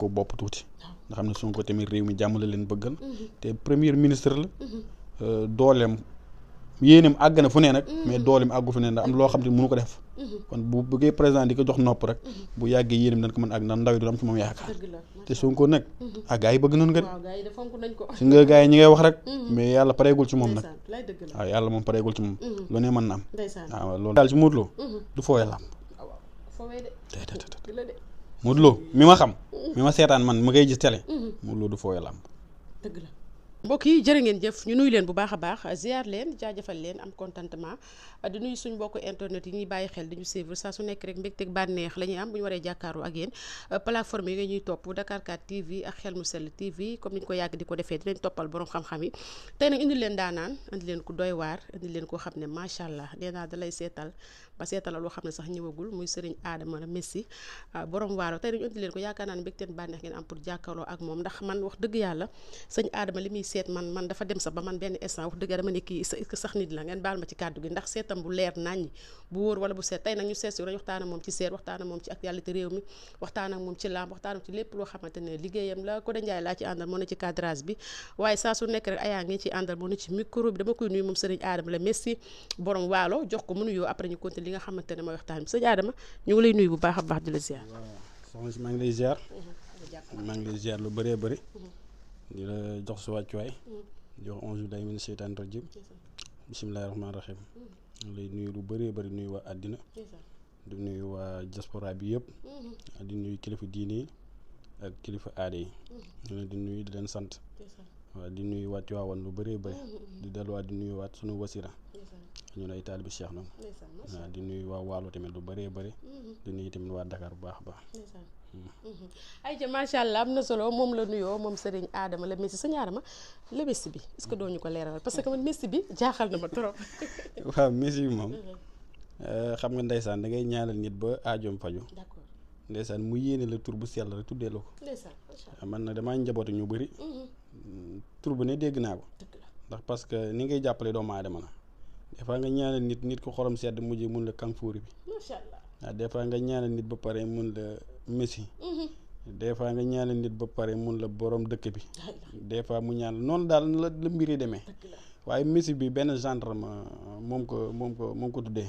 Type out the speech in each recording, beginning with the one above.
ko bopp tuuti nga xam ne Sonko tamit réew mi jàmm la leen bëggal te premier ministre la dooleem yéenam àgg na fu ne nag mais dooleem àggu fu ne ndax am loo xam ne mënu ko def kon bu bëggee président di ko jox nopp rek bu yàggee yéenam dañ ko mën àgg ndax ndaw yi du am ci moom yaakaar te Sonko nag gars yi bëgg nañ nga de si nga gars yi ñi ngay wax rek mais yàlla pareegul ci moom nag waaw yàlla moom pareegul ci moom lu ne mën na am waaw loolu daal ci Modou Lo du fooyee làmb Modou Lo mi ma xam mi ma seetaan man ma koy gis télé Modou Lo du fooyee làmb mbokk yi jërë ngeen jëf ñu nuyu leen bu baax a baax ziar leen jaajëfal leen am contentement di nuyu suñ mbokk internet yi ñuy bàyyi xel di ñu suivre saa su nekk rek mbégteeg bànneex la ñuy am bu ñu waree jàkkaarloo ak yéen plateforme yi nga ñuy topp Dakar 4 TV ak Xel mu Sell TV comme ni ñu ko yàgg di ko defee dinañ toppal borom xam-xam yi tey nag indi leen daanaan indi leen ku doy waar indi leen koo xam ne macha allah nee naa da lay seetal ba seetal loo xam ne sax ñëwagul muy Serigne Adama Messi borom waaro tey nañu indi leen ko yaakaar naa ne mbégteen bànneex ngeen am pour jàkkaarloo ak moom ndax man wax dëgg yàlla sëñ Adama li muy seet man dafa dem sax ba man benn instant wax dëgg dama ne kii sax nit la ngeen baal ma ci kàddu gi ndax seetam bu leer naññ bu wóor wala bu seet tey nag ñu seet si dañu waxtaan ak moom ci seet waxtaan ak moom ci actualité réew mi waxtaan ak moom ci lamb waxtaan ak ci lépp loo xamante ne liggéeyam la ko da njaay laa ci àndal moo ne ci cadrage bi waaye saa su nekk rek ayaa ngi ci àndal moo ne ci micro bi dama koy nuyu moom Serigne Adama la Messi borom waalo jox ko mu nuyoo après ñu continuer li nga xamante ne mooy waxtaan bi sëñ Adama ñu ngi lay nuyu bu baax a baax di la ziar soxna si maa ngi lay ziar lu bëree bëri di la jox sa wàccuwaay jox 11 day min seytaan rajim bisimilahi rahmaani rahim lay nuyu lu bëree bëri nuyu waa àddina di nuyu waa diaspora bi yëpp di nuyu kilifa diine yi ak kilifa aada yi ñu leen di nuyu di leen sant waaw di nuyu waat Tiwaawan lu bëree bëri di delluwaat di nuyu waat sunu wasira ñu lay taalibi Cheikh noonu waaw di nuyu waa Waalo tamit lu bëree bëri di nuyu tamit waa Dakar bu baax a baax ayca macha allah am na solo moom la nuyoo moom Serigne Adama la Messi sëñ Adama la Messi bi est-ce que doo ñu ko leeralal parce que man Messi bi jaaxal na ma trop. waaw Messi bi moom xam nga ndeysaan da ngay ñaanal nit ba aajoom faju d'accord ndeysaan mu yéene la tur bu sell rek tuddee la ko. ndeysaan man na damaa njaboote ñu bëri. tur bu ne dégg naa ko. ndax parce que ni ngay jàppale doomu aadama la des fois nga ñaanal nit ko xorom sedd mujjee mun la kanfuuri bi. macha allah waaw des fois nga ñaanal nit ba pare mun la Messi. des fois nga ñaanal nit ba pare mun la borom dëkk bi. des fois mu ñaan noonu daal la mbir yi demee. waaye Messi bi benn gendarme moom ko tuddee.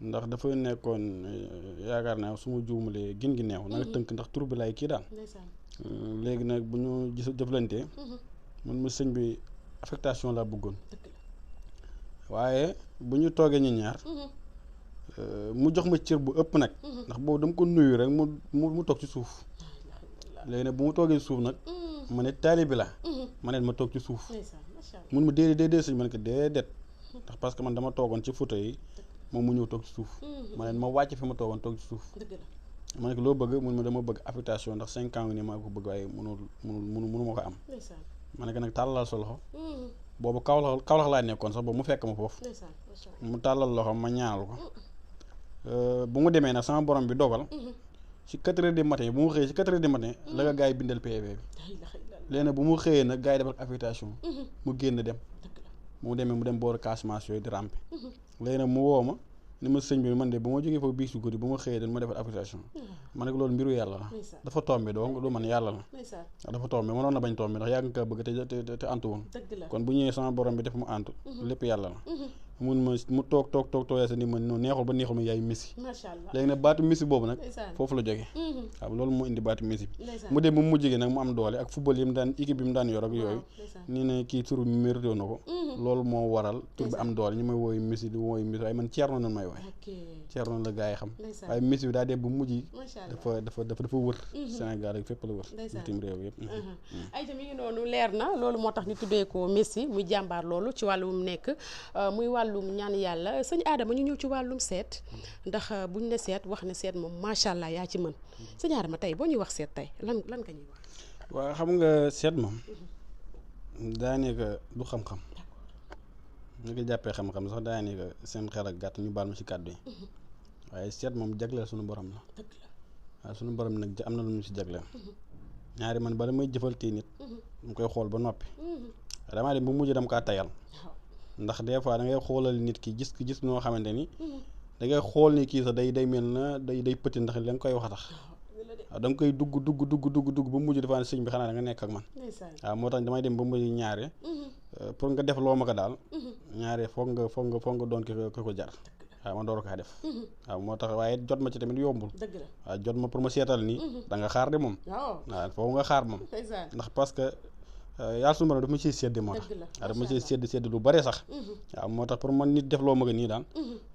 ndax dafa nekkoon yaakaar naa su ma juumalee gin gi neew na nga tënk ndax tur bi laay kii daal. léegi nag bu ñu jëflantee. man ma sëñ bi affectation laa bëggoon. waaye bu ñu toogee ñu ñaar. mu jox ma cër bu ëpp nag. ndax boobu dama ko nuyu rek mu toog ci suuf. léegi nag bu mu toogee suuf nag. ma ne taalibe la. ma ne ma toog ci suuf. mun ma déedéet sëñ ma ne ko déedéet. ndax parce que man dama toogoon ci photo yi moom mu ñëw toog ci suuf. ma ne ma wàcc fi ma toogoon toog ci suuf. ma ne ko loo bëgg mun ma dama bëgg affectation ndax 5 ans nii maa ko bëgg waaye mënu ma ko am. ma ne ko nag tàllal sa loxo. boobu Kaolack laa nekkoon sax boobu mu fekk ma foofu. mu tàllal loxo ma ñaanal ko. bu mu demee nag sama borom bi dogal. ci 4 heures du matin bu mu xëyee ci 4 heures du matin la nga gars yi bindal PV bi. léegi nag bu mu xëyee nag gars yi defal affectation. mu génn dem. mu demee mu dem booru Casamance yooyu di rampe. léegi nag mu woo ma ni ma sëñ bi man de bu ma jógee foofu bii si guddi bu ma xëyee dañ ma defal affectation. ma ne ko loolu mbiru yàlla la. dafa tombé du man yàlla la. dafa tombé mënoon na bañ tombé ndax yàgg nga ko bëgg te antu woon. kon bu ñëwee sama borom bi def mu antu. lépp yàlla la. mun ma mu toog sa ni ma neexul ba neexul ma yaay Messi. léegi nag baatu Messi boobu nag foofu la jógee. waaw loolu moo indi baatu Messi bi. mu dem mu mujj gi nag mu am doole ak football yi mu daan équipe bi mu daan yor ak yooyu. nii ne kii tur bi mérité na ko. loolu moo waral tur bi am doole ñu may wooyu Messi di wooyu Messi waaye man Thierno nan may wooye. Thierno la gars yi xam. waaye Messi bi daa dem bu mujj dafa wër. Sénégal ak fépp la wër. bitim réew yëpp. ay tamit ngi noonu leer na loolu moo tax ñu tuddee ko Messi muy jàmbaar loolu ci wàllum nekk muy wàllum ñaan yàlla sëñ Adama ñu ñëw ci wàllum seet ndax buñ ne seet wax ne seet moom macha allah yaa ci mën sëñ Adama tey boo ñuy wax seet tey lan nga ñuy wax. waaw xam nga seet moom daanaka du xam-xam ñu ko jàppee xam-xam sax daanaka seen xel ak gàtt ñu baal ma ci kàddu yi waaye seet moom jagleel suñu borom la waaye suñu borom nag am na lu ñu ci jagleel ñaari man bala may jëfaltee nit mu koy xool ba noppi damaa dem bu mujj dama kaa tayal. ndax des fois da ngay xoolal nit ki gis noo xamante ni da ngay xool ni kii sax day mel na day pëti ndax la nga koy wax a tax waaw da nga koy dugg ba mujj dafa ne sëñ bi xanaa da nga nekk ak man waaw moo tax damay dem ba mujj ñaare pour nga def loo ma ko daal ñaare foog nga doon ki ko jar waaw ma door kaa def waaw moo tax waaye jot ma ci tamit yombul waaw jot ma pour ma seetal nii da nga xaar de moom waaw foofu nga xaar moom ndax parce que yàlla suñu borom daf ma ciy sédd moo tax waaw daf ma ciy sédd lu bare sax waaw moo tax pour man nit def loo ma ko nii daal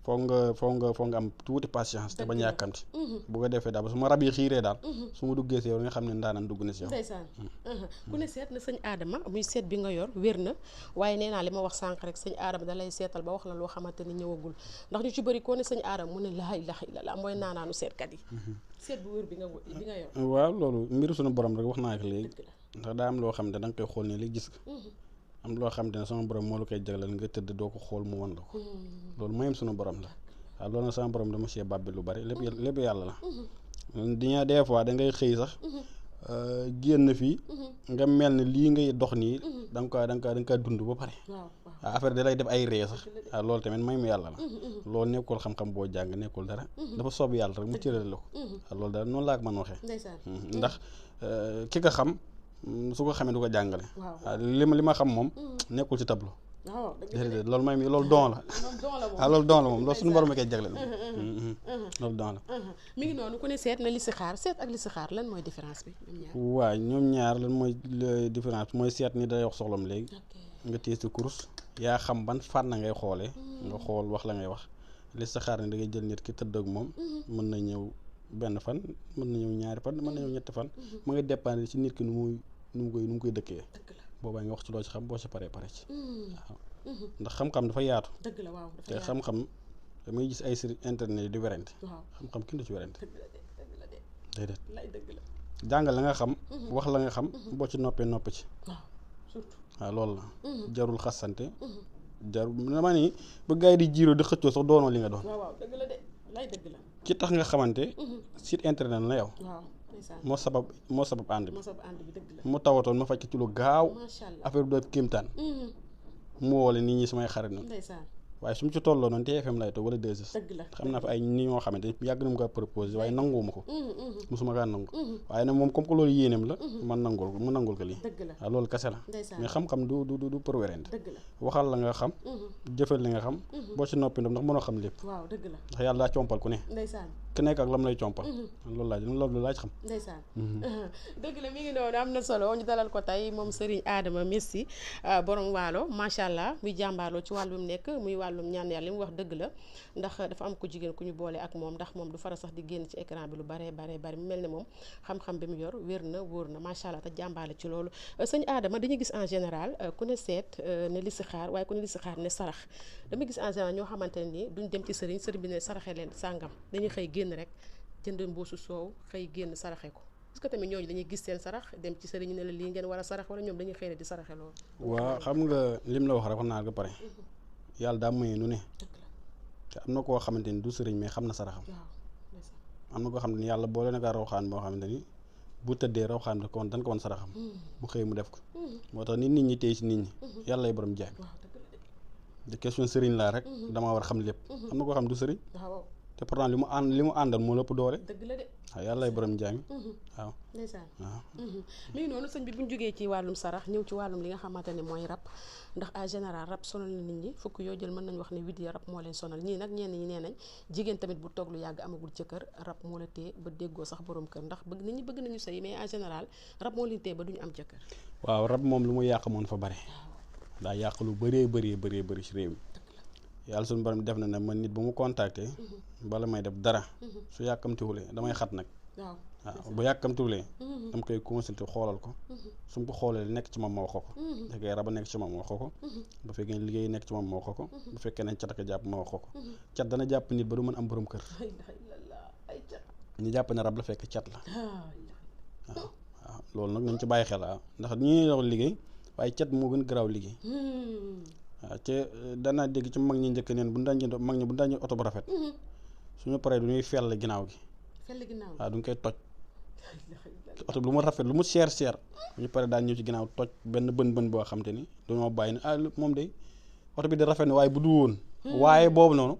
foog nga am tuuti patience te bañ yàkkamti bu ko defee daal ba su ma rab yi xiiree daal su ma duggee si yow nga xam ne ndaanaan dugg na si yow ndeysaan ku ne seet na sëñ Adama muy seet bi nga yor wér na waaye nee naa li ma wax sànq rek sëñ Adama da lay seetal ba wax la loo xamante ni ñëwagul ndax ñu ci bëri koo ne sëñ Adama mu ne laa ilaaha illallaah mooy naanaanu seetkat yi seet bu wér bi nga yor waaw loolu mbiru suñu borom rek wax naa ko léegi ndax daa am loo xam ne da nga koy xool ne li gis nga am loo xam ne sama borom moo la koy jagleel nga tëdd doo ko xool mu wan la ko loolu mayem suñu borom la waaw loolu nag sama borom dama see bàbbi lu bari lépp yàlla la diña des fois da ngay xëy sax génn fii nga mel ne lii ngay dox nii da nga kaa dund ba pare waaw affaire da lay def ay ree sax waaw loolu tamit may mu yàlla la loolu nekkul xam-xam boo jàng nekkul dara dafa soob yàlla rek mu cërale la ko waaw loolu daal noonu laa ko mën waxee ndax ki ko xam su ko xamee du ko jàngale waaw li ma xam moom nekkul ci tableau déedéet loolu may mi loolu don la waaw loolu don la moom loolu suñu borom koy jagleel loolu don la mi ngi noonu ku ne seet na listixaar seet ak listixaar lan mooy différence bi waaw ñoom ñaar lan mooy différence bi mooy seet ni day wax soxlam léegi nga téye sa kurus yaa xam ban fànn ngay xoolee nga xool wax la ngay wax listixaar ni da ngay jël nit ki tëdd ak moom mën na ñëw benn fan mën na ñëw ñaari fan mën na ñëw ñetti fan mu ngi dépendre ci nit ki nu mu koy dëkkee boobaa nga wax ci loo ci xam boo ci paree pare ci waaw ndax xam-xam dafa yaatu te xam-xam damay gis ay sur internet yi di werante xam-xam kenn du ci werante déedéet jàngal la nga xam wax la nga xam boo ci noppee noppi ci waaw loolu la jarul xasante jarul dama ni ba gars yi di jiiroo di xëccoo sax doonoo li nga doon ci tax nga xamante site internet la yow moo sabab ànd bi mu tawatoon ma faj ko ci lu gaaw affaire bi doon kéemtaan mu woole nit ñi samay xarit noonu waaye su mu ci tolloo noonu TFM lay toog wala 2S xam naa fa ay nit ñoo xamante yàgg na mu ko proposé waaye nanguwuma ko mosuma kaa nangu waaye nag moom comme que loolu yéeneem la man nangul ko lii waaw loolu kese la mais xam-xam du pour werante waxal la nga xam jëfal li nga xam boo ci noppi ndax mënoo xam lépp ndax yàlla daa compal ku ne ku nekk ak lam lay compal loolu laaj xam dëgg la mi ngi noonu am na solo ñu dalal ko tey moom Serigne Adama Messi borom waalo macha allah muy jàmbaarloo ci wàllum nekk muy wàllum ñaan yàlla li mu wax dëgg la ndax dafa am ko jigéen ku ñu boole ak moom ndax moom du fara sax di génn ci écran bi lu bare mu mel ne moom xam-xam bi mu yor wér na wóor na macha allah te jàmbaale ci loolu sëñ Adama dañuy gis en général ku ne seet ne listixaar waaye ku ne listixaar ne sarax dama gis en général ñoo xamante ne nii duñ dem ci sëriñ bi ne saraxe leen sàngam dañuy xëy génn rek jënd mboosu soow xëy génn saraxe ko est-ce que tamit ñooñu dañuy gis seen sarax dem ci sëriñ ne la lii ngeen war a sarax wala ñoom dañuy xëy ne di saraxe loolu waaw xam nga lim la wax rek wax naa ko pare yàlla daa maye nu ne te am na koo xamante ni du sëriñ mais xam na saraxam am na koo xam ne yàlla boole na ko rawxaan boo xamante ni bu tëddee rawxaan bi kon dañ ko wan saraxam bu xëy mu def ko moo tax nit ñi tey ci nit ñi yàlla lay borom jaay de question sëriñ laa rek damaa war a xam lépp am na koo xam du sëriñ te pourtant li mu àndal moo lépp doole waaw yàlla lay borom jaay waaw ndeysaan waaw mi ngi noonu sëñ bi bu ñu jógee ci wàllum sarax ñëw ci wàllum li nga xamante ne mooy rab ndax en général rab sonal na nit ñi fukk yoo jël mën nañu wax ne 8 ya rab moo leen sonal ñii nag ñenn ñi nee nañ jigéen tamit bu toog lu yàgg amagul jëkkër rab moo la téye ba déggoo sax borom kër ndax nit ñi bëgg nañu sëy mais en général rab moo leen téye ba duñu am jëkkër waaw rab moom lu mu yàq moon fa bare daa yàq lu bëree ci réew mi yàlla suñu borom def na ne man nit bu mu contacté bala may def dara su yàkkamtiwulee damay xat nag waaw bu yàkkamtiwulee dama koy consulté xoolal ko su ma ko xoolee nekk ci moom ma wax ko bu fekkee raba nekk ci moom ma wax ko bu fekkee liggéey nekk ci moom ma wax ko bu fekkee ne cat ak jàpp ma wax ko cat dana jàpp nit ba du mën am borom kër ñu jàpp ne rab la fekk cat la waaw loolu nag nañ ci bàyyi xel ndax ñi wax liggéey waaye cat moo gën garaaw liggéey waaw te danaa dégg ci mag ñi njëkk neen bu daan jënd mag ñi bu daan jënd oto bu rafet suñu paree du ñuy fell ginnaaw gi waaw du ñu koy toj oto bi lu mu rafet lu mu cher bu ñu paree daan ñëw ci ginnaaw toj benn bën boo xam te ni dañoo bàyyi ne moom de oto bi di rafet ne waaye bu du woon waaye boobu noonu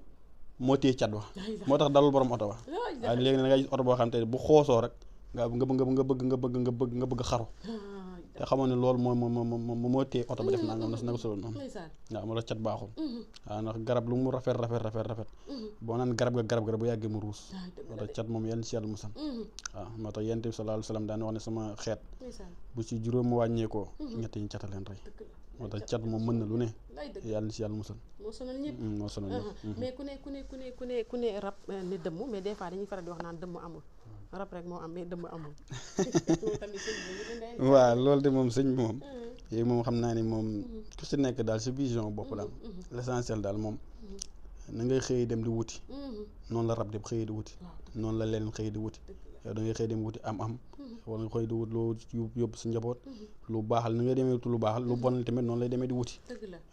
moo téye cat wa moo tax dalul borom oto wa waaye léegi na nga gis oto boo xam te ni bu xoosoo rek nga bëgg xaru te xamoon ne loolu moo téye oto ba def naa nga naka solo noonu waaw moo tax cat baaxul waaw ndax garab lu mu rafet boo naan garab ga bu yàggee mu ruus moo tax cat moom yenn si yàlla musal waaw moo tax yonent bi sallallahu alayhi wa sallam daan wax ne sama xeet bu ci juróom wàññeekoo ñett ñi cata leen rey moo tax cat moom mën na lu ne yàlla si yàlla musal moo sonal ñëpp mais ku ne rab ne dëmm mais des fois dañuy faral di wax naan dëmm amul rab rek moo am mais dëmm amul waaw loolu de moom sëñ bi moom yooyu moom xam naa ni moom ku si nekk daal si vision bopp daal l'essentiel daal moom na ngay xëy dem di wuti noonu la rab di xëy di wuti noonu la leen xëy di wuti yow da ngay xëy dem wuti am wala nga xëy di wut loo yóbbu sa njaboot lu baaxal ni nga demee wuti lu baaxal lu bon tamit noonu lay demee di wuti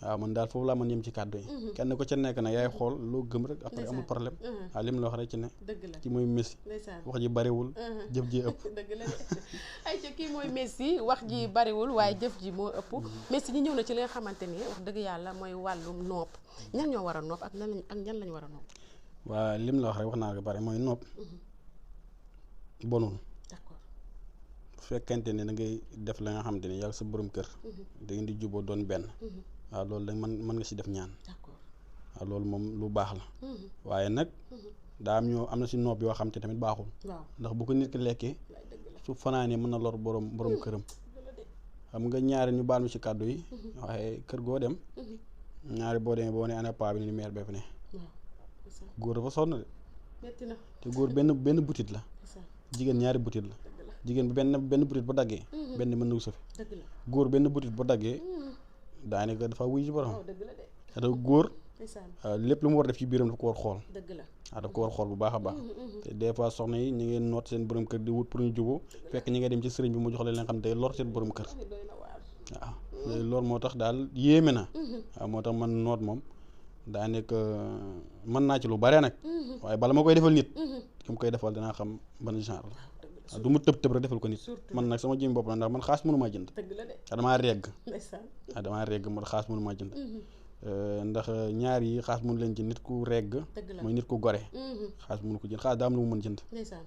waaw man daal foofu laa mën yem ci kàddu yi kenn ko ca nekk nag yaay xool loo gëm rek après amul problème waaw li mu la wax rek ci ne ci mooy Messi wax ji bariwul jëf ji ëpp dëgg la de ay ca kii mooy Messi wax ji bariwul waaye jëf ji moo ëpp Messi ñi ñëw na ci li nga xamante ni wax dëgg yàlla mooy wàllum nopp ñan ñoo war a nopp ak ñan lañ war a nopp waaw lim la wax rek wax naa ko bari mooy nopp bonul bu fekkente ne da ngay def la nga xamante ni yàlla sa borom kër da ngeen di juboo doon benn waaw loolu da mën nga si def ñaan waaw loolu moom lu baax la waaye nag daa am na si noob yoo xam te tamit baaxul ndax bu ko nit ki lekkee su fanaanee mën na lor borom këram xam nga ñaari ñu baal mi ci kàddu yi waaye kër goo dem ñaari boo demee boo ne ana paa bi ni meer bee fa ne góor dafa sonn de te góor benn butit la jigéen ñaari butit la jigéen bi benn butit ba daggee benn mën na safi góor benn butit ba daggee daanaka dafa wuy ci borom te góor lépp lu mu war def ci biiram dafa ko war xool waaw daf ko war xool bu baax a baax te des fois soxna yi ñu ngeen noot seen borom kër di wut pour ñu juboo fekk ñi nga dem ci sëriñ bi mu jox leen xam tey lor seen borom kër waaw loolu moo tax daal yéeme na waaw moo tax man noot moom daa nekk mën naa ci lu bare nag waaye bala ma koy defal nit ki mu koy defal dinaa xam ban genre la waaw du mu tëb rek defal ko nit man nag sama jëm bopp la ndax man xaas mënu maa jënd waaw damaa regg man xaas mënu maa jënd ndax ñaar yi xaas mënu leen jënd nit ku regg mooy nit ku gore xaas mënu ko jënd xaas daa am lu mu mën jënd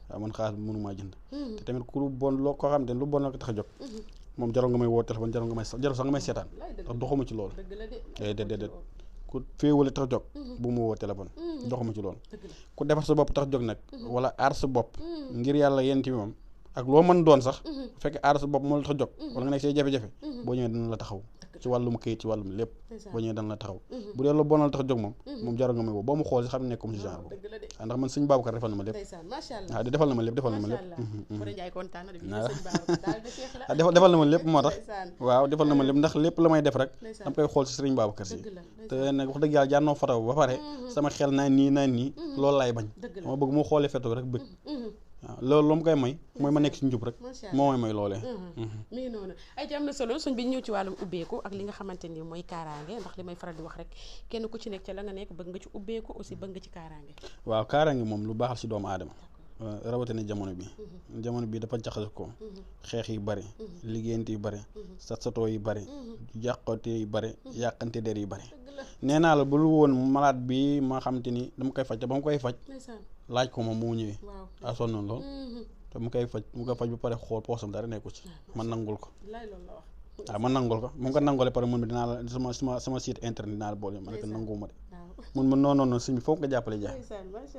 waaw man xaas mënu maa jënd te tamit ku lu bon loo ko xam te lu bon la ko tax a jóg moom jarul nga may woo téléphone jarul sax nga may seetaan ndax doxuma ci loolu déedéet ku féewale tax jóg bu mu woo téléphone doxuma ci loolu ku defar sa bopp tax jóg nag wala aar sa bopp ngir yàlla yéen ci moom ak loo mën doon sax bu fekkee aar sa bopp moo la tax jóg wala nga nekk say jafe-jafe boo ñëwee dana la taxaw ci wàllum këyit ci wàllum lépp boo ñëwee dana la taxaw bu dee lu bon la tax jóg moom jarul nga may woo boo mu xool si xam ne nekkum si genre boobu waaw ndax man sëñ Babacar defal na ma lépp waaw defal na ma lépp defal na ma lépp moo tax waaw defal na ma lépp ndax lépp la may def rek dama koy xool si sëriñ Babacar si te nag wax dëgg yàlla jànnoo foto ba pare sama xel naan nii loolu laay bañ dama bëgg mu xoolee photo rek bëgg waaw loolu mu koy may mooy ma nekk ci njub rek moo may loolee mi ngi noonu ay ci am na solo suñ bi ñëw ci wàllum ubbeeku ak li nga xamante ni mooy kaaraange ndax li may faral di wax rek kenn ku ci nekk ca la nga nekk bëgg nga ci ubbeeku aussi bëgg nga ci kaaraange waaw kaaraange moom lu baaxal ci doomu aadama rawatina jamono bi dafa jaxase ko xeex yi bari liggéeyante yi bari satoo yi bari yàqante yi bari yàqante der yi bari nee naa la bul woon malade bi ma xamante ni dama koy faj te ba mu koy faj laaj ko moom moo ñëwee a sonnoon lool te mu koy faj ba pare xool poosam dara nekku ci man nangul ko waaw man nangul ko mu ko nangoole pare mun bi dinaa la sama site internet dinaa la boole ma ne ko nanguwuma de mun ma non sëñ bi foofu nga jàppale jaay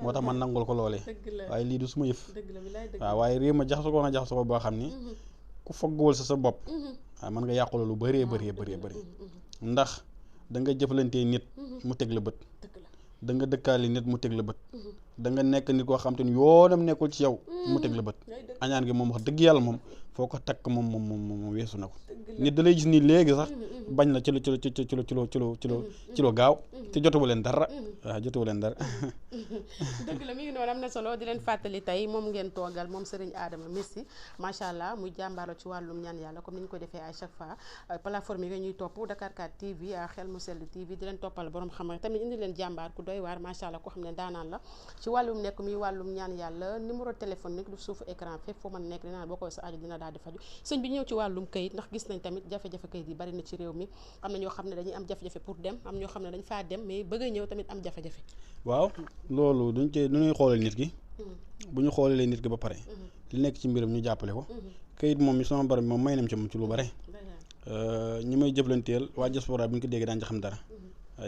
moo tax man nangul ko loolee waaye lii du suma yëf waaw waaye réew ma jaxasoo ko boo xam ni ku foggwul sa bopp waaw mën nga yàqula lu bëree ndax da nga jëflantee nit mu teg la bët da nga dëkkaali nit mu teg la bët da nga nekk nit koo xam te ni yoonam nekkul ci yow mu teg la bët añaan gi moom wax dëgg yàlla moom foo ko takk moom weesu na ko nit da lay gis nii léegi sax bañ la ci lo gaaw te jotewu leen dara waaw jotewu leen dara dëgg la mi ngi noonu am na solo di leen fàttali tey moom ngeen toogal moom Serigne Adama Messi macha allah muy jàmbaaro ci wàllum ñaan yàlla comme ni ñu ko defee à chaque fois plateforme yi nga ñuy topp Dakar 4 TV xel mu sell TV di leen toppal borom xam-xam tamit indi leen jàmbaar ku doy waar macha allah koo xam ne daanaan la ci wàllum nekk mi wàllum ñaan yàlla numéro téléphonique du suufu écran fépp foo mën nekk dinaa boo koy sa aajo dina daal di faju sëñ bi ñëw ci wàllum kayit ndax gis nañ tamit jafe-jafe kayit yi bari na ci réew mi am na ñoo xam ne dañuy am jafe-jafe pour dem am ñoo xam ne dañ faa dem mais bëgg a ñëw tamit am jafe-jafe waaw loolu du ñuy xoolal nit ki bu ñu xoolee nit ki ba pare li nekk ci mbiram ñu jàppale ko. kayit moom mi sama borom moom may nam ci moom ci lu bare. ñi may jëflanteel waa diaspora bi ñu ko déggee daañu ci xam dara.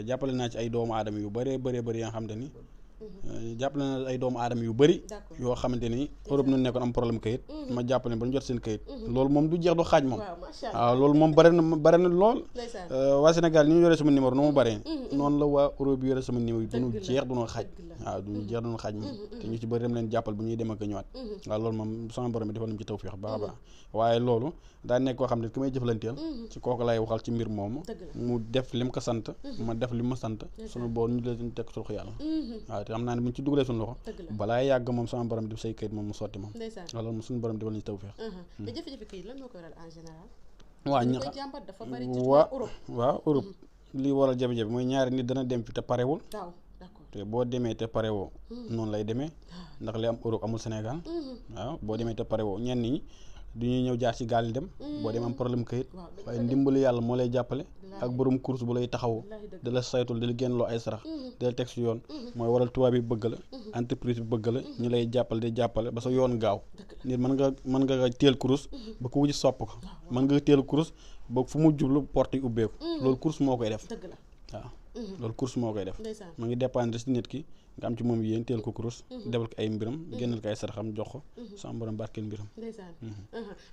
jàppale naa ci ay doomu aadama yu bëree bëri yoo xam te ni. jàppale na ay doomu aadama yu bëri yoo xamante ni Europe nu nekkoon am problème kayit ma jàppale ba ñu jot seen kayit loolu moom du jeex du xaaj moom waaw loolu moom bare na lool waa Sénégal ni ñu yore sama numéro nu mu bare noonu la waa Europe yore sama numéro yi duñu jeex duñu xaaj waaw duñu jeex duñu xaaj moom te ñu ci bëri dem leen jàppal bu ñuy dem ak ñëwaat waaw loolu moom sama borom bi defal nañu ci tawfeex baax a baax waaye loolu daa nekk koo xam ne ki may jëflanteel ci kooku lay waxal ci mbir moomu mu def li mu ko sant ma def li ma sant sunu boo ñu leen teg suñu yàlla waaw te xam naa ne bu ñu ci dugalee suñu loxo balaa yàgg moom sama borom def say kayit moom mu sotti moom waaw loolu moom suñu borom defal nañu tawfeex te jafe-jafe kayit lan moo ko waral en général waaw Europe li waral jafe-jafe mooy ñaari nit dana dem fi te parewul te boo demee te parewoo noonu lay demee ndax li am Europe amul Sénégal waaw boo demee te parewoo ñenn ñi du ñuy ñëw jaar ci gaal yi dem boo dem am problème kayit waaye ndimbali yàlla moo lay jàppale ak borom course bu lay taxawu da la saytul da la génnloo ay sarax da la teg ci yoon mooy waral tubaab bi bëgg la entreprise bi bëgg la ñu lay jàppale di jàppale ba sa yoon gaaw nit mën nga teel course ba ku wuji sopp ko mën nga teel course ba fu mu jublu porte yi ubbeeku loolu course moo koy def waaw loolu course moo koy def mu ngi dépendre ci nit ki nga am ci moom yéen teel ko kurus defal ko ay mbiram génnal ko ay saraxam jox ko sama borom barkeel mbiram ndeysaan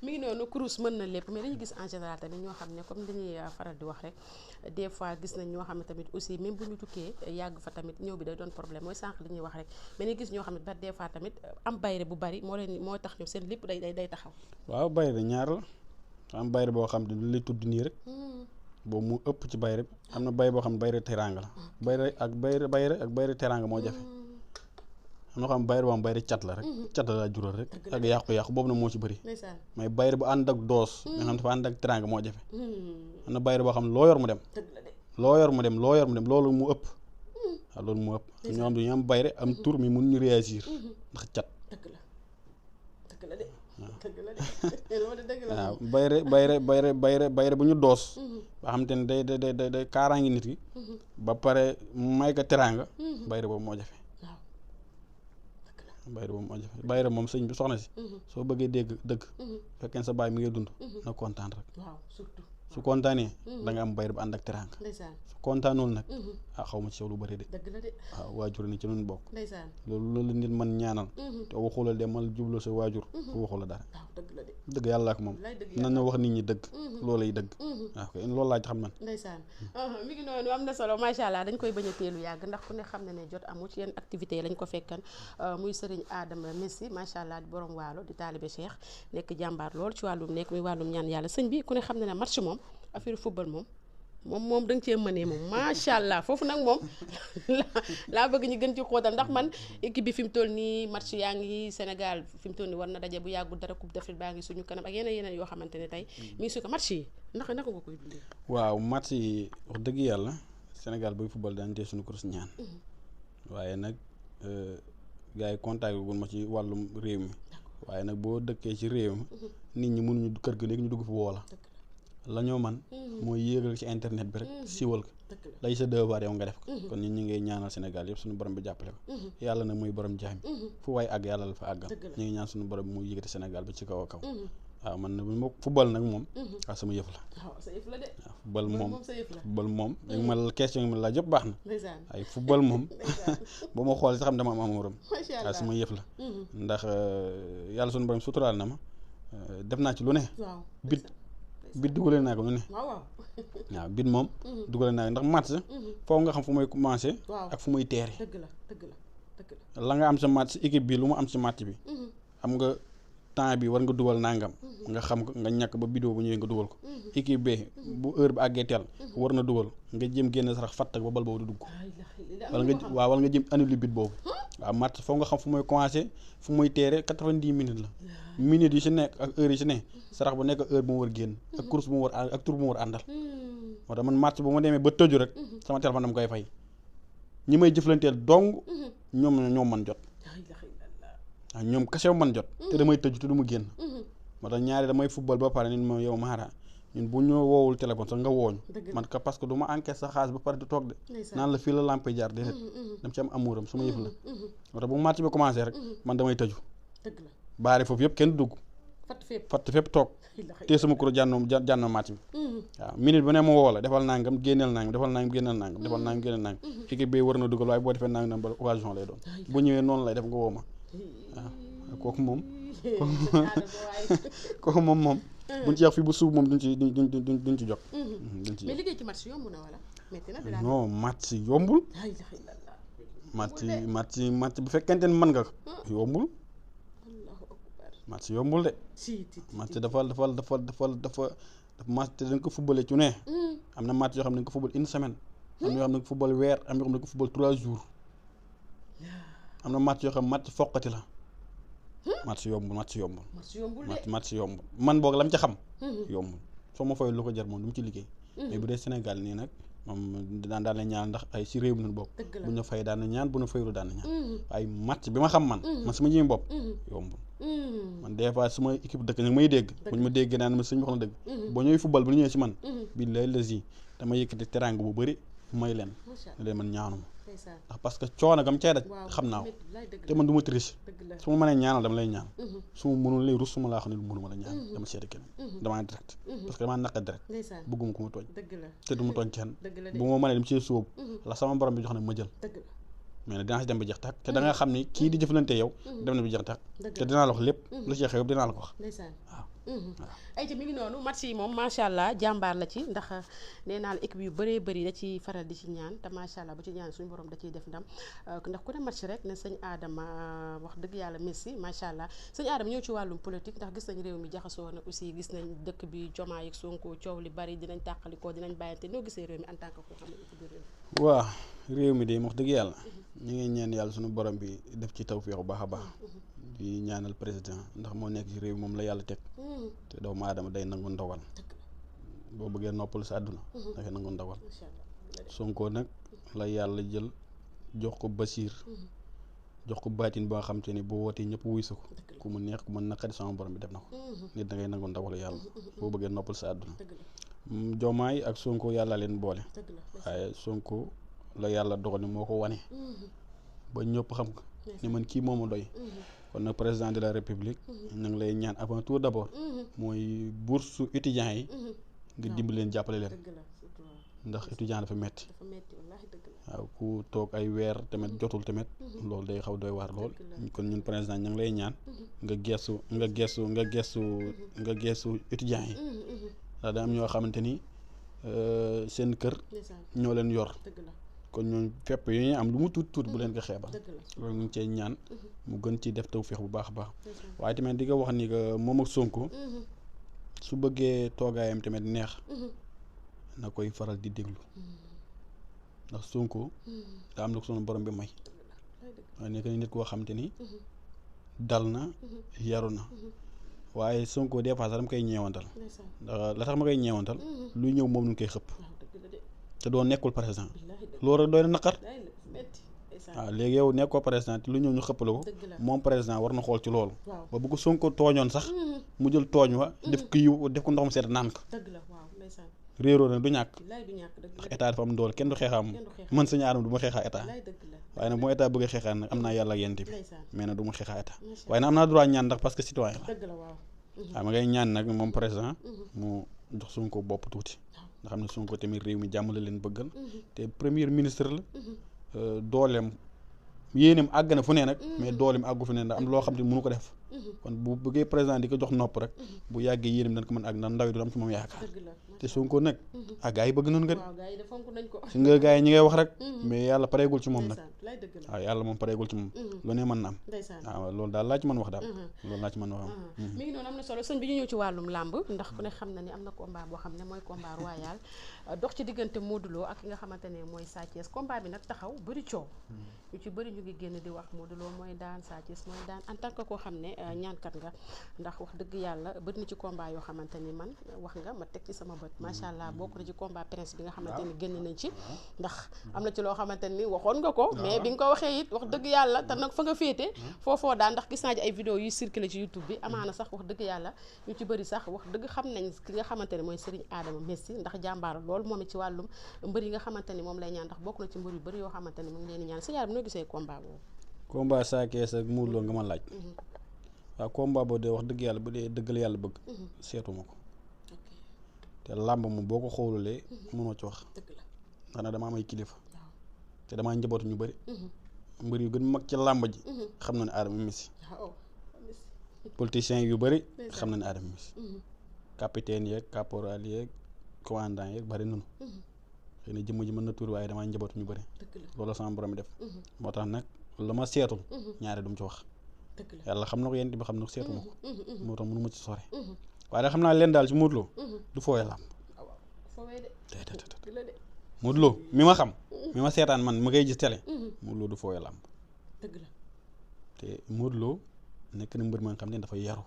mi ngi noonu kurus mën na lépp mais dañuy gis en général tamit ñoo xam ne comme dañuy faral di wax rek des fois gis nañ ñoo xam ne tamit aussi même bu ñu tukkee yàgg fa tamit ñëw bi day doon problème mooy sànq li ñuy wax rek mais ni gis ñoo xam ne ba des fois tamit am bayre bu bari moo tax ñoom seen lépp day taxaw waaw bayre ñaar la am bayre boo xam ne du lay tudd nii rek boobu mu ëpp ci bayre bi am na bayre boo xam ne bayre teraanga la bayre teraanga moo jafe am na xam bayre boo xam bayre cat la rek cat la laa jural rek ak yàqu-yàqu boobu na moo ci bëri mais bayre bu ànd ak doos nga xam dafa ànd ak teraanga moo jafe am na bayre boo xam ne loo yor mu dem loolu mu ëpp waaw loolu mu ëpp ñoo xam dañu am bayre am tur mi mun ñu réagir ndax cat waaw bayre bu ñu doos ba xam te ne day kaaraangi nit ki ba pare may ko teraanga bayre boobu moo jafe bayre moom sëñ bi soxna si soo bëggee dégg dëgg fekkee sa baay mi ngay dund na kontaan rek su kontaanee da nga am bayre bu ànd ak teraanga su kontaanoon nag xaw ma ci yow lu bëri de waaw waajur ni ci nun bokk loolu nit man ñaanal te waxula demal jublu sa waajur bu waxula dara dëgg yàlla ak moom nañu wax nit ñi dëgg loolay dëgg waaw kay loolu laa ci xam man ndeysaan mi ngi noonu am na solo macha allah dañ koy bañ a teelu yàgg ndax ku ne xam na ne jot amu ci yenn activité yi lañ ko fekkan muy sëriñ Adama Messi macha allah di borom waalo di taalibe Cheikh nekk jàmbaar lool ci wàllum nekk muy wàllum ñaan yàlla sëñ bi ku ne xam na ne match moom affaire football moom da nga cee mënee moom macha allah foofu nag moom laa bëgg ñu gën ci xóotal ndax man équipe bi fi mu toll nii match yaa ngi Sénégal fi mu toll nii war na daje bu yàggul dara coupe d'Afrique baa ngi suñu kanam ak yeneen yoo xamante ne tey mi ngi su ko match yi naka nga koy dundee. waaw match yi wax dëgg yàlla Sénégal buy football daañu tee suñu course ñaan waaye nag gars yi contact gu ma ci wàllum réew mi waaye nag boo dëkkee ci réew mi nit ñi mënuñu kër ga léegi ñu dugg fi woo la ñoo man mooy yéegal ci internet bi rek siiwal ko lay sa devoir yow nga def ko kon ñun ñu ngay ñaanal Sénégal yëpp suñu borom bi jàppale ko yàlla nag mooy borom jaam fu waay àgg yàlla la fa àggal ñu ngi ñaan suñu borom bi muy yëkkati Sénégal bi ci kaw a kaw waaw man na bu football nag moom waaw sama yëf la waaw football moom li ma la question yi ma laaj yëpp baax na ay football moom ba ma xool sax xam dama am amuram waaw sama yëf la ndax yàlla suñu borom suturaal na ma def naa ci lu ne bit dugale naa ko lu ne waaw bit moom dugale naa ko ndax match foofu nga xam fu may commencé ak fu may teere la nga am sa match équipe bi lu mu am ci match bi am nga temps bi war nga dugal nangam nga xam ko nga ñàkk ba vidéo bu ñëwee nga dugal ko équipe bi bu heure bi àggee teel war na dugal nga jëm génn sarax fattak ba bal boobu du dugg wala nga jëm annulé bit boobu waaw match foofu nga xam fu may commencé fu muy teere 90 minutes la minutes yi ci nekk ak heure yi ci ne sarax bu nekk heure bu mu war génn ak course bu mu war ak tour bu mu war àndal moo tax man match bu ma demee ba tëju rek sama téléphone dama koy fay ñi may jëflanteel dong ñoom man jot waaw ñoom kasew man jot te damay tëju te du ma génn moo tax ñaari damay football ba pare nit ma yow Mara ñun bu ñu woowul téléphone sax nga wooñu man ka parce que du ma encaisse sa xaalis ba pare di toog de naan la fii la lampe jaar déedéet dama ci am amuram su ma yëf la moo tax bu match bi commencé rek man damay tëju baare foofu yëpp kenn dugg fatt fépp toog te sama kuréel jànnoo match bi waaw minute bu ne ma woo la defal nangam génneel nangam defal nangam génneel nangam defal nangam génneel nangam équipe bi war na dugal waaye boo defee nangam ba occasion lay doon bu ñëwee noonu lay def nga woo ma waaw kooku moom kooku moom buñ ci yàq fii bu suuf moom duñ ci jot mais liggéey ci match yomb na wala metti na non match yombul match bu fekkente ne mën nga yombul match yombul de match dafa match te dañ ko footballé ci ne am na match yoo xam ne dañ ko football une semaine am na yoo xam ne dañ ko football weer am na yoo xam ne dañ ko football 3 jours am na match yoo xam match foqati la match yombul match yombul man boog lam ca xam yombul soo ma fay lu ko jar moom du mu ci liggéey mais bu dee Sénégal nii nag moom daan la ñaan ndax ay si réew mi nañ bokk bu ñu fay daan na ñaan bu ñu fayru daan na ñaan waaye match bi ma xam man sama jimi bopp yombul man des fois suma équipe dëkk nag may dégg bu ñu ma déggee naan ma sëñ wax na dëgg boo ñëwee football bu ñu ñëwee si man billahi lazi dama yëkkati teraanga bu bëri may leen man ñaanuma ndax parce que coono gam cay daj xam naa ko te man du ma triche su ma mënee ñaanal dama lay ñaan su ma mënul lay rus su ma laa xam ne mënuma la ñaan dama seeti keneen damaa direct parce que damaa naqa direct bëgguma ku ma tooñ te du ma tooñ kenn bu ma mënee dem ci sóobu la sama borom bi jox ne ma jël mais nag dinaa si dem bi jeex tàkk te da nga xam ni kii di jëflante yow dem na bi jeex tàkk te dinaa la wax lépp lu ci xew dinaa la ko wax waaw ay ci mi ngi noonu match yi moom macha allah jàmbaar la ci ndax nee naa la équipe yu bëree bëri da ci faral di ci ñaan te macha allah bu ci ñaan suñu borom da ciy def ndam ndax ku ne match rek ne sëñ Adama wax dëgg yàlla Messi macha allah sëñ Adama ñëw ci wàllum politique ndax gis nañ réew mi jaxasoo na aussi gis nañ dëkk bi Diomaye ak Sonko coow li bari dinañ tàqalikoo dinañ bàyyante noo gisee réew mi en tant que koo xam ne ci biir réew mi waaw réew mi de wax dëgg yàlla ñu ngi ñaan yàlla suñu borom bi def ci tawfeex bu baax a baax di ñaanal président ndax moo nekk ci réew moom la yàlla teg te doomu aadama day nangu ndogal boo bëggee noppal sa àdduna dafay nangu ndogal Sonko nag la yàlla jël jox ko Basiir jox ko baatin ba nga xam te ni boo wootee ñëpp wuy sa ko ku mu neex ku mu naqari sama borom bi def na ko nit da ngay nangu ndogal yàlla boo bëggee noppal sa àdduna Diomaye ak Sonko yàlla leen boole waaye Sonko la yàlla dogal ni moo ko wane ba ñëpp xam ko ni man kii mooma doy kon nag président de la république ñu ngi lay ñaan avant tout d'abord mooy bourse étudiants yi nga dimbali leen jàppale leen ndax étudiant dafa metti waaw ku toog ay weer tamit jotul tamit loolu day xaw doy waar lool kon ñun président ñu ngi lay ñaan nga geesu étudiants yi ndax da am ñoo xamante ni seen kër ñoo leen yor kon ñooñu fépp yi ñu am lu mu tuut bu leen ko xeebal loolu ñu ngi cee ñaan mu gën ci def tawfeex bu baax a baax waaye tamit di nga wax ni que moom ak Sonko su bëggee toogaayam tamit neex na koy faral di déglu ndax Sonko daa am na ko sunu borom bi may waaye nekk nit koo xam te ni dal na yaru na waaye Sonko des fois sax dama koy ñeewantal ndax la tax ma koy ñeewantal luy ñëw moom nu koy xëpp te doo nekkul président loolu rek doy na naqar waaw léegi yow nekkoo président te lu ñëw ñu xëpp la ko moom président war na xool ci loolu ba bu ko Sonko tooñoon sax mu jël tooñ wa def ko ndox mu sedd naan ko réeroo nag du ñàkk ndax état dafa am doole kenn du xeexaa moom man Sëñ Adama du ma xeexaa état waaye nag bu ma état bëggee xeexaa nag am naa yàlla ak yent bi mais nag du ma xeexaa état waaye nag am naa droit ñaan ndax parce que citoyen la waaw ma ngay ñaan nag moom président mu jox Sonko bopp tuuti nga xam ne Sonko tamit réew mi jàmm la leen bëggal te premier ministre la dooleem yéenam àgg na fu ne nag mais dooleem àggu fu ne ndax am loo xam ne mënu ko def kon bu bëggee président di ko jox nopp rek bu yàggee yéenam dañ ko mën àgg ndax ndaw yi du am ci moom yaakaar te Sonko nag ak gars yi bëgg nañu si nga gars yi ñi ngay wax rek mais yàlla pareegul ci moom nag waaw yàlla moom pareegul ci moom lu ne mën na am waaw loolu daal laa ci mën wax daal loolu laa ci mën wax mi ngi noonu am na solo sëñ bi ñu ñëw ci wàllum làmb ndax ku ne xam na ni am na combat boo xam ne mooy combat royal dox ci diggante Modou Lo ak ki nga xamante ne mooy Sa Thiès combat bi nag taxaw bëri coow ñu ci bëri ñu ngi génn di wax Modou Lo mooy daan Sa Thiès mooy daan en tant que koo xam ne ñaankat nga ndax wax dëgg yàlla bëri na ci combat yoo xamante ni man wax nga ma teg ci sama bët macha allah bokk na ci combat prince bi nga xamante ni génn nañ ci ndax am na ci loo xamante ni waxoon nga ko mais bi nga ko waxee it wax dëgg yàlla te nag fa nga féete foofoo daan ndax gis naa ci ay vidéo yuy circulé ci YouTube bi amaana sax wax dëgg yàlla ñu ci bëri sax wax dëgg xam nañ ki nga xamante ne mooy Serigne Adama Messi ndax jàmbaar lool moom it ci wàllum mbër yi nga xamante ni moom lay ñaan ndax bokk na ci mbër yu bëri yoo xamante ni mu ngi leen di ñaan sa yaram noo gisee combat boobu combat Sa Thiès ak Modou Lo nga ma laaj waaw combat boo dee wax dëgg yàlla bu dee dëggal yàlla bëgg seetuma ko te làmb moom boo ko xoolulee mënoo ci wax ndax nag dama am ay kilifa te damaa njabootu ñu bëri mbër yu gën mag ci làmb ji xam na ne Adama Messi politiciens yu bëri xam na ne Adama Messi capitaine yeeg caporal yeeg commandant yeeg bëri nanu xëy na jëmm ji mën na tuur waaye damaa njabootu ñu bëri loolu sama borom def moo tax nag lu ma seetul ñaare du mu ci wax yàlla xam na ko yéen bi xam na ko seetuma ko moo tax mënu ma ci sore waaye da xam naa leen daal ci Modou Lo du fooyee làmb Modou Lo mi ma xam mi ma seetaan man ma koy gis télé Modou Lo du fooyee làmb te Modou Lo nekk na mbër ma nga xam ne dafa yaru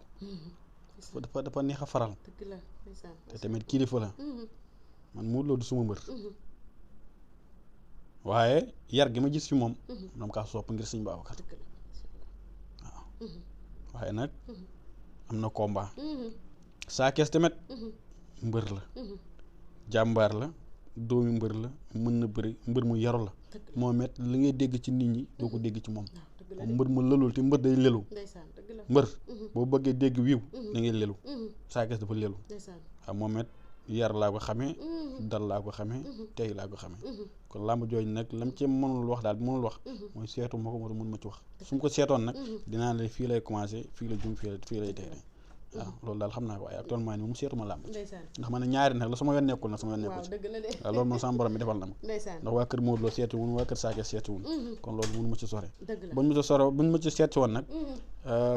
dafa neex a faral te tamit kilifa la man Modou Lo du suma mbër waaye yar gi ma gis ci moom dama kaa sopp ngir Sëñ Babacar waaw waaye nag am na combat Sa Thiès tamit mbër la jàmbaar la doomi mbër la mën na bëri mbër mu yaru la moom it li ngay dégg ci nit ñi doo ko dégg ci moom mbër mu lelul te mbër day lelu mbër boo bëggee dégg wiiw da ngay lelu Sa Thiès dafa lelu waaw moom it yar laa ko xamee dal laa ko xamee tey laa ko xamee kon làmb jooju nag lam ci mënul wax daal mënul wax mooy seetu ma ko moo tax mën ma ci wax su ma ko seetoon nag dinaa la fii lay commencé fii la jum fii lay teere waaw loolu daal xam naa ko waaye actuellement nii moom seetuma làmb ndax man ñaari nag la sama yoon nekkul nag sama yoon nekkul ci waaw loolu moom sama borom bi defal na ma ndax waa kër Modou Lo seeti wun waa kër Sa Thiès seeti wun kon loolu mënu ma ci sore buñ ma ci seeti woon nag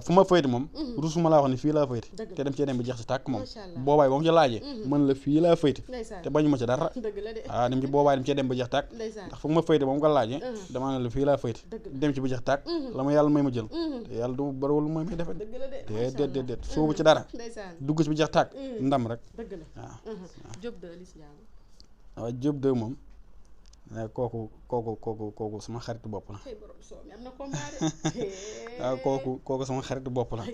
fu ma fayti moom rusuma laa wax ne fii laa fayti te dem cee dem bi jeex si tàkk moom boobaay ba mu ci laajee mën la fii laa fayti te bañu ma ci dara waaw dem ci boobaay dem cee dem ba jeex tàkk ndax fu ma fayti ba mu ko laajee dama ne la fii laa fayti dem ci ba jeex tàkk la ma yàlla may ma jël te yàlla du bariwul mooy may defet déedéet soobu ci dara dugg ci bi jeex tàkk ndam rek waaw Diop de moom kooku sama xaritu bopp la waaw kooku sama xaritu bopp la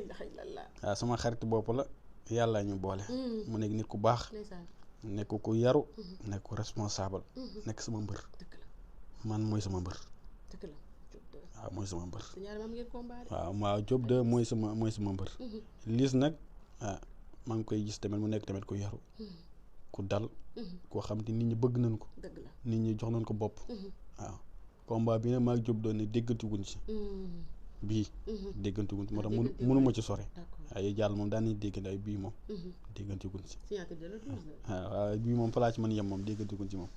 waaw sama xaritu bopp la yàlla ñu boole mu nekk nit ku baax nekk ku yaru nekk ku responsable nekk sama mbër man mooy sama mbër waaw mooy sama mbër waaw Diop de mooy sama mbër Liss nag maa ngi koy gis tamit mu nekk tamit ku yaru ku dal koo xam te nit ñi bëgg nañ ko nit ñi jox nañ ko bopp waaw combat bi nag maa ngi Diop doon ne déggantiguñ ci bii déggantiguñ ci moo tax mënuma ci sore waaye jàll moom daan nañ déggante ay bii moom déggantiguñ ci waaw bii moom falaa ci mën yem moom déggantiguñ ci moom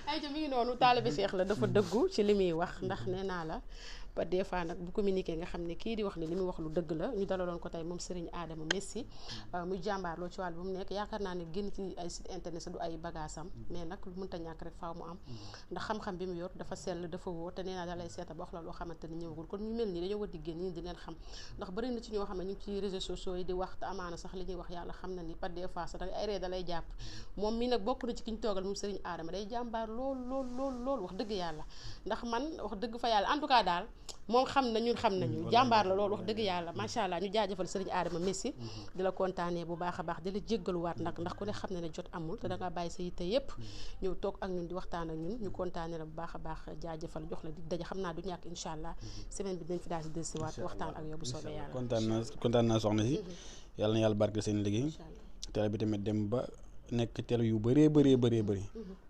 Aïcha mi ngi noonu taalibe Cheikh la dafa dëggu ci li muy wax ndax nee naa la ba des fois nag bu communiqué nga xam ne kii di wax ne li muy wax lu dëgg la ñu dalaloon ko tey moom Serigne Adama Messi muy jàmbaar loo ci wàll bu mu nekk yaakaar naa ne génn ci ay site internet sa du ay bagaasam mais nag lu mënta ñàkk rek faaw mu am ndax xam-xam bi mu yor dafa sell dafa wóor te nee naa da lay seeta ba wax la loo xamante ni ñëwagul kon ñu mel nii dañoo war di génn ñi di leen xam ndax bëri na ci ñoo xam ne ñu ngi ci réseaux sociaux yi di wax te amaana sax li ñuy wax yàlla xam na ni par des fois sax ay ree da lay jàpp moom mi nag bokk na ci ki ñu toogal moom Serigne Adama day jàmbaar lool wax dëgg yàlla ndax man wax dëgg fa yàlla en tout cas daal moom xam na ñun xam nañu jàmbaar la loolu wax dëgg yàlla macha allah ñu jaajëfal Serigne Adama Messi di la kontaanee bu baax a baax di la jéggaluwaat nag ndax ku ne xam ne jot amul te dangaa bàyyi sa yitte yépp ñëw toog ak ñun di waxtaan ak ñun ñu kontaanee la bu baax a baax jaajëfal jox la di daje xam naa du ñàkk incha allah semaine bi dinañ fi daal di dellusiwaat waxtaan ak yow bu soobee yàlla kontaan naa soxna si yàlla na yàlla barke seen liggéey télé bi tamit dem ba nekk télé yu bëree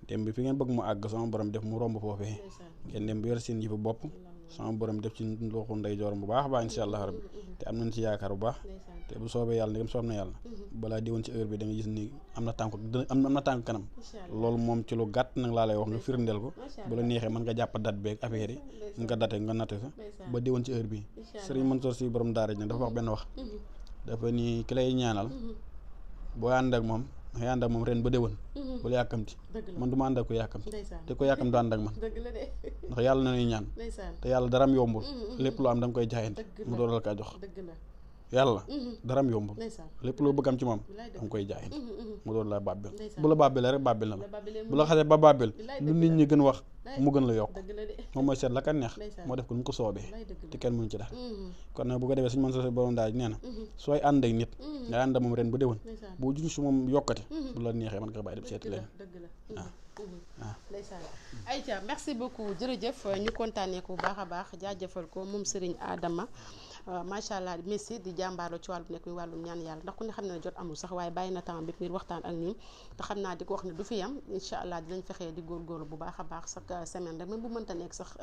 dem bi fi ngeen bëgg mu àgg sama borom def mu romb foofee ngeen dem bi yor seen yëfu bopp sama borom def ci loxo ndeyjooram bu baax a baax incha allah rabbi te am nañ ci yaakaar bu baax te bu soobee yàlla ndegam soob na yàlla balaa di woon ci heure bi da nga gis ni am na tànk kanam loolu moom ci lu gàtt nag laa lay wax nga firndeel ko bu la neexee mën nga jàpp date beeg affaire yi nga date nga natte sa ba di woon ci heure bi Serigne Mansour Sy borom daara ji nag dafa wax benn wax dafa ni ki lay ñaanal boo ànd ak moom nga ànd ak moom ren ba déwén bul yàkkamti man du ma ànd ak ko yàkkamti te ko yàkkamti du ànd ak man ndax yàlla na ñuy ñaan te yàlla daram yombul lépp loo am da nga koy jaayante mu door la kaa jox yàlla daram yombul lépp loo bëgg am ci moom da nga koy jaayante mu door la bàbbel bu la bàbbelee rek bàbbel na la bu la xasee ba bàbbel lu nit ñi gën wax mu gën la yokk moom mooy seet la ka neex moo def ko nu ko soobee te kenn mënu ci dara kon nag bu ko defee suñu mën sa borom daal nee na sooy ànd ak nit nga ànd ak moom ren ba déwén boo juñ su moom yokkati bu la neexee mën nga bàyyi dem seeti leen waaw ndeysaan Aïcha merci beaucoup jërëjëf ñu kontaanee ko bu baax a baax jaajëfal ko moom Serigne Adama macha allah Messi di jàmbaarloo ci wàllu nekk muy wàllum ñaan yàlla ndax ku ne xam ne jot amul sax waaye bàyyi na temps bi ngir waxtaan ak ñun te xam naa di ko wax ne du fi yam incha allah dinañ fexee di góorgóorlu bu baax a baax chaque semaine rek même bu mënta nekk sax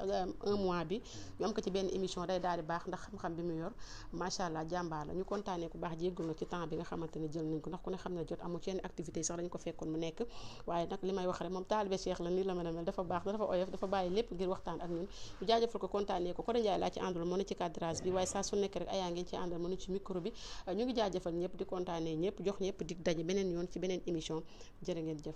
un mois bi ñu am ko ci benn émission day daal di baax ndax xam-xam bi mu yor macha allah jàmbaar la ñu kontaanee ku baax jéggal na ci temps bi nga xamante ne jël nañ ko ndax ku ne xam ne jot amul ci yenn activité yi sax dañu ko fekkoon mu nekk waaye nag li may wax rek moom taalibe Cheikh la nii la mën a mel dafa baax dafa oyof dafa bàyyi lépp ngir waxtaan ak ñun ñu jaajëfal ko kontaanee ko Koda Ndiaye laa ci àndul moo ne ci cadrage bi waaye saa su nekk rek ayaa ngeen ci àndal mu ne ci micro bi ñu ngi jaajëfal ñëpp di kontaanee ñëpp jox ñëpp dig daje beneen yoon ci beneen émission jërë ngeen jëf